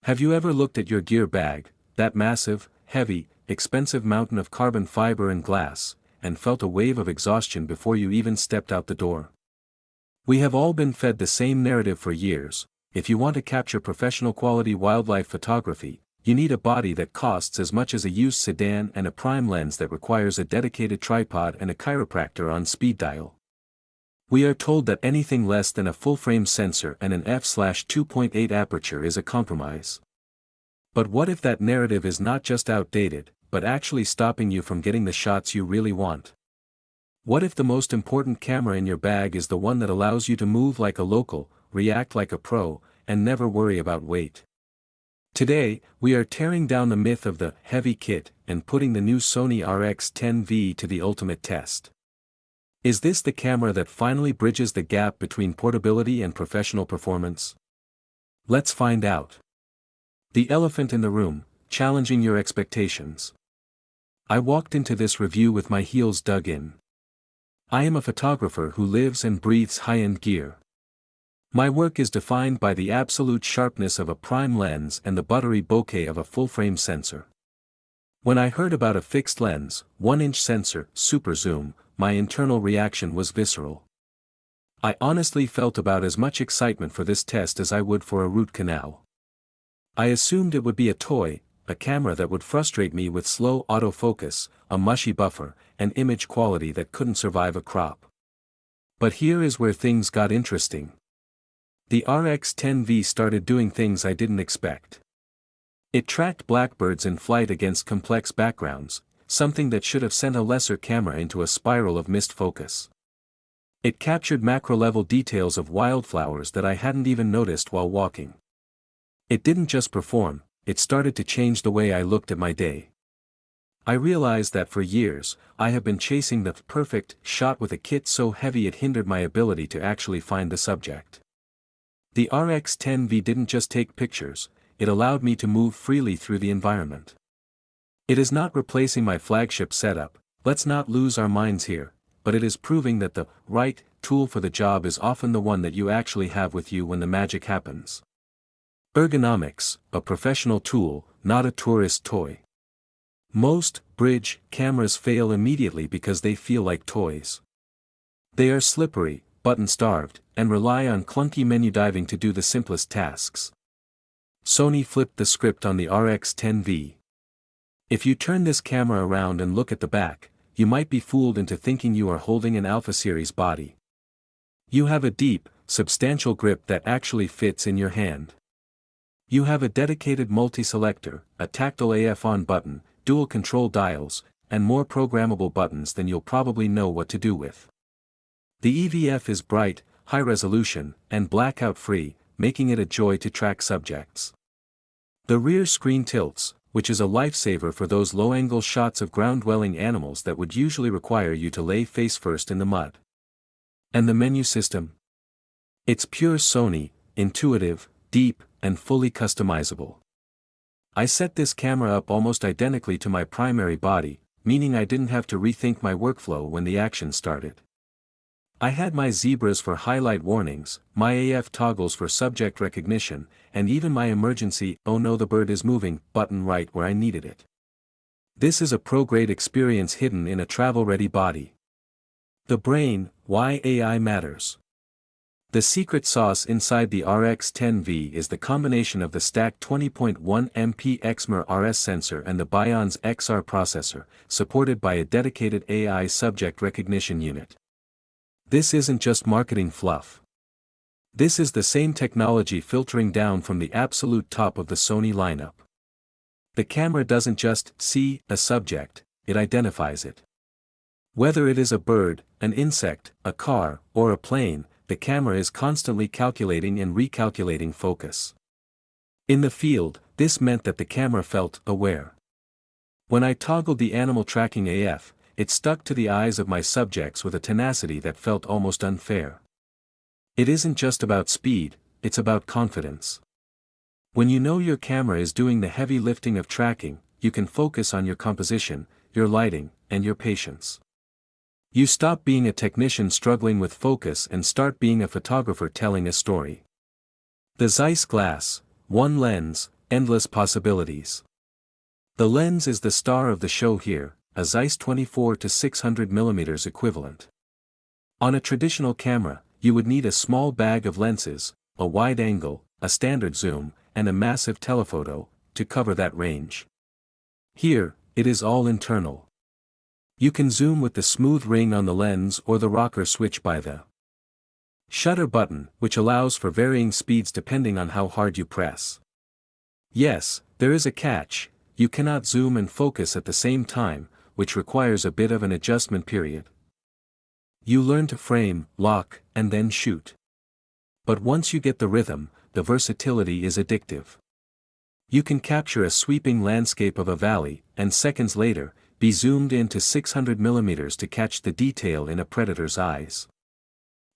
Have you ever looked at your gear bag, that massive, heavy, expensive mountain of carbon fiber and glass, and felt a wave of exhaustion before you even stepped out the door? We have all been fed the same narrative for years: if you want to capture professional quality wildlife photography, you need a body that costs as much as a used sedan and a prime lens that requires a dedicated tripod and a chiropractor on speed dial. We are told that anything less than a full-frame sensor and an f/2.8 aperture is a compromise. But what if that narrative is not just outdated, but actually stopping you from getting the shots you really want? What if the most important camera in your bag is the one that allows you to move like a local, react like a pro, and never worry about weight? Today, we are tearing down the myth of the heavy kit and putting the new Sony RX10 V to the ultimate test. Is this the camera that finally bridges the gap between portability and professional performance? Let's find out. The elephant in the room, challenging your expectations. I walked into this review with my heels dug in. I am a photographer who lives and breathes high-end gear. My work is defined by the absolute sharpness of a prime lens and the buttery bokeh of a full-frame sensor. When I heard about a fixed lens, 1-inch sensor, super zoom, my internal reaction was visceral. I honestly felt about as much excitement for this test as I would for a root canal. I assumed it would be a toy, a camera that would frustrate me with slow autofocus, a mushy buffer, and image quality that couldn't survive a crop. But here is where things got interesting. The RX10 V started doing things I didn't expect. It tracked blackbirds in flight against complex backgrounds, something that should have sent a lesser camera into a spiral of missed focus. It captured macro-level details of wildflowers that I hadn't even noticed while walking. It didn't just perform, it started to change the way I looked at my day. I realized that for years, I have been chasing the perfect shot with a kit so heavy it hindered my ability to actually find the subject. The RX10 V didn't just take pictures, it allowed me to move freely through the environment. It is not replacing my flagship setup, let's not lose our minds here, but it is proving that the right tool for the job is often the one that you actually have with you when the magic happens. Ergonomics, a professional tool, not a tourist toy. Most bridge cameras fail immediately because they feel like toys. They are slippery, button-starved, and rely on clunky menu diving to do the simplest tasks. Sony flipped the script on the RX10 V. If you turn this camera around and look at the back, you might be fooled into thinking you are holding an Alpha Series body. You have a deep, substantial grip that actually fits in your hand. You have a dedicated multi-selector, a tactile AF on button, dual control dials, and more programmable buttons than you'll probably know what to do with. The EVF is bright, high resolution, and blackout-free, making it a joy to track subjects. The rear screen tilts, which is a lifesaver for those low-angle shots of ground-dwelling animals that would usually require you to lay face-first in the mud. And the menu system? It's pure Sony, intuitive, deep, and fully customizable. I set this camera up almost identically to my primary body, meaning I didn't have to rethink my workflow when the action started. I had my zebras for highlight warnings, my AF toggles for subject recognition, and even my emergency "oh no the bird is moving" button right where I needed it. This is a pro-grade experience hidden in a travel-ready body. The brain, why AI matters. The secret sauce inside the RX10 V is the combination of the stacked 20.1 MP Exmor RS sensor and the Bionz XR processor, supported by a dedicated AI subject recognition unit. This isn't just marketing fluff. This is the same technology filtering down from the absolute top of the Sony lineup. The camera doesn't just see a subject, it identifies it. Whether it is a bird, an insect, a car, or a plane, the camera is constantly calculating and recalculating focus. In the field, this meant that the camera felt aware. When I toggled the animal tracking AF, it stuck to the eyes of my subjects with a tenacity that felt almost unfair. It isn't just about speed, it's about confidence. When you know your camera is doing the heavy lifting of tracking, you can focus on your composition, your lighting, and your patience. You stop being a technician struggling with focus and start being a photographer telling a story. The Zeiss glass, one lens, endless possibilities. The lens is the star of the show here, a Zeiss 24 to 600mm equivalent. On a traditional camera, you would need a small bag of lenses, a wide angle, a standard zoom, and a massive telephoto, to cover that range. Here, it is all internal. You can zoom with the smooth ring on the lens or the rocker switch by the shutter button, which allows for varying speeds depending on how hard you press. Yes, there is a catch: you cannot zoom and focus at the same time, which requires a bit of an adjustment period. You learn to frame, lock, and then shoot. But once you get the rhythm, the versatility is addictive. You can capture a sweeping landscape of a valley, and seconds later, be zoomed in to 600mm to catch the detail in a predator's eyes.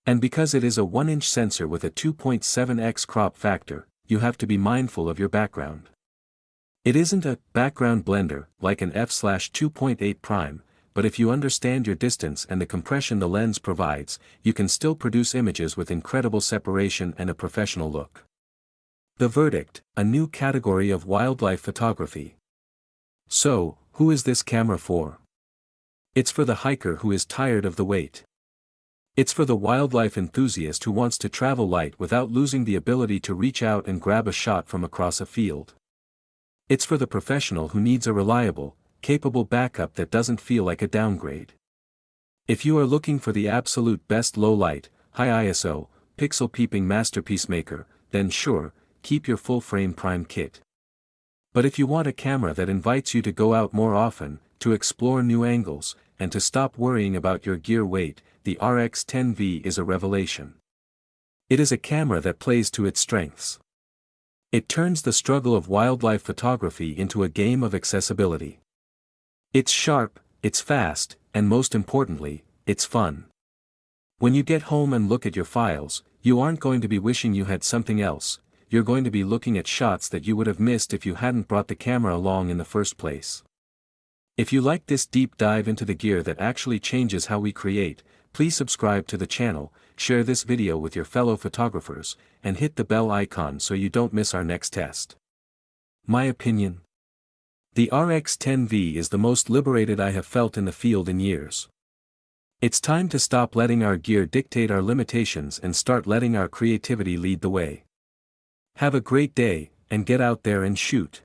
And because it is a 1-inch sensor with a 2.7x crop factor, you have to be mindful of your background. It isn't a background blender like an f/2.8 prime, but if you understand your distance and the compression the lens provides, you can still produce images with incredible separation and a professional look. The verdict: a new category of wildlife photography. So, who is this camera for? It's for the hiker who is tired of the wait. It's for the wildlife enthusiast who wants to travel light without losing the ability to reach out and grab a shot from across a field. It's for the professional who needs a reliable, capable backup that doesn't feel like a downgrade. If you are looking for the absolute best low-light, high ISO, pixel-peeping masterpiece maker, then sure, keep your full-frame prime kit. But if you want a camera that invites you to go out more often, to explore new angles, and to stop worrying about your gear weight, the RX10 V is a revelation. It is a camera that plays to its strengths. It turns the struggle of wildlife photography into a game of accessibility. It's sharp, it's fast, and most importantly, it's fun. When you get home and look at your files, you aren't going to be wishing you had something else. You're going to be looking at shots that you would have missed if you hadn't brought the camera along in the first place. If you like this deep dive into the gear that actually changes how we create, please subscribe to the channel, share this video with your fellow photographers, and hit the bell icon so you don't miss our next test. My opinion? The RX10 V is the most liberated I have felt in the field in years. It's time to stop letting our gear dictate our limitations and start letting our creativity lead the way. Have a great day, and get out there and shoot.